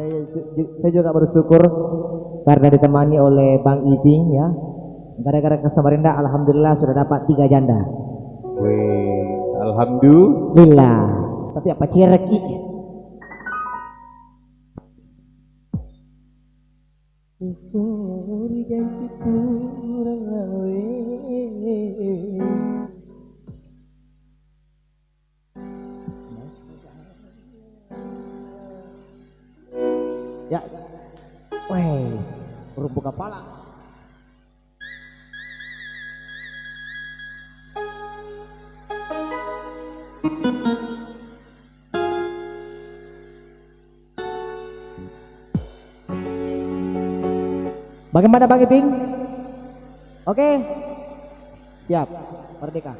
saya juga bersyukur karena ditemani oleh Bang Iping ya. Gara-gara ke Samarinda alhamdulillah sudah dapat 3 janda. Wih, alhamdulillah. Tapi apa cerek ini? Ya, weh, berubah kepala. Bagaimana Bang Iping? Oke, siap, merdeka.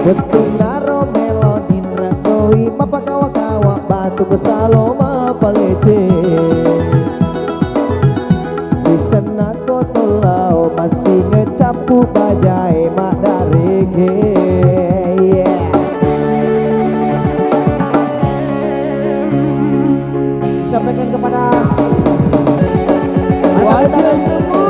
Betul naro melodi rakoi mapa kawa-kawa batu besaloma palece si senako tolau masih ngecapu bajai mak darege yeah. Sampaikan kepada wajah semua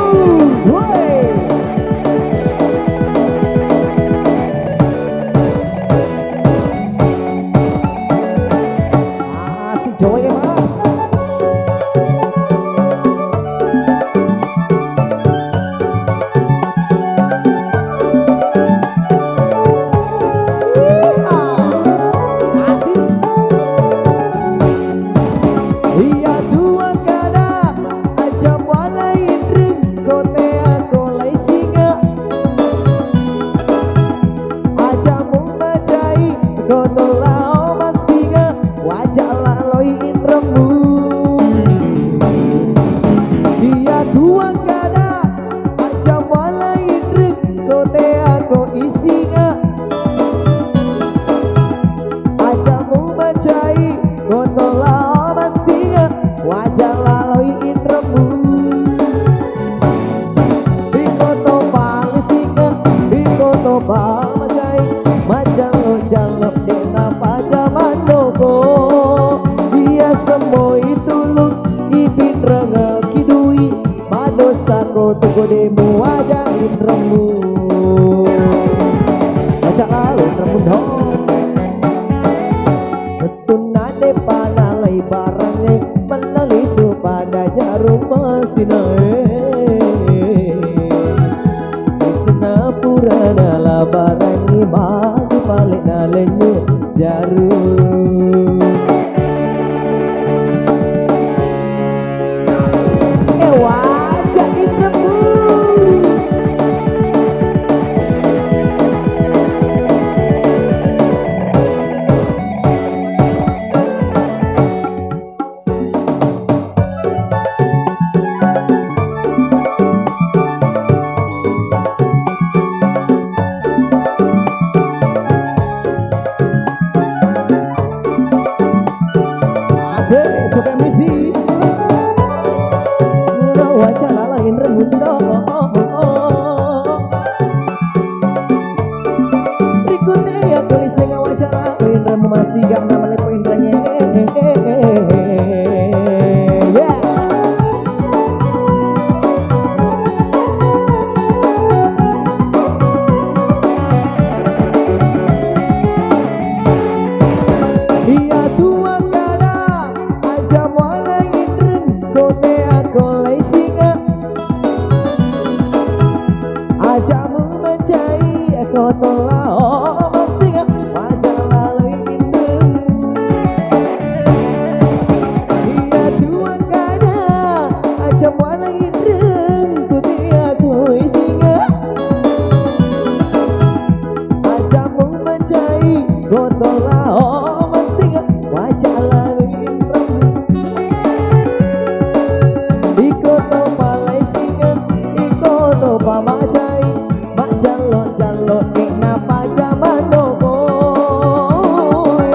demo aja indramu ajak lalu rembundo betul nade panalai barangnya melalui pada jarum masinae sesena purana la barangi bagi balik nalenyu jarum masih gak namanya poinnya yeah. Iya tua kala aja mulai indren kote aku lay singa aja mencai aku tolak masih wajah lalu napa macai mak jalo nek napa jaman dogo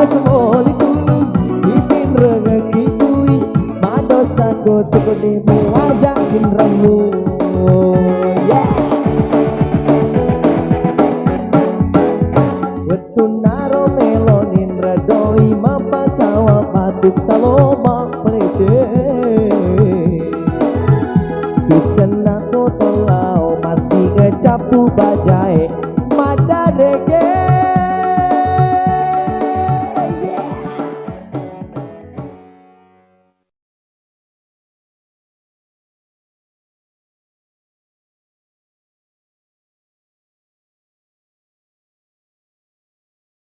semoli tuni ipin rezeki kui madosa go tuku demo ajakin ramu Wetunaro melonin radoi mapakawa patus saloma pelece Susan aku telau masih ngecapu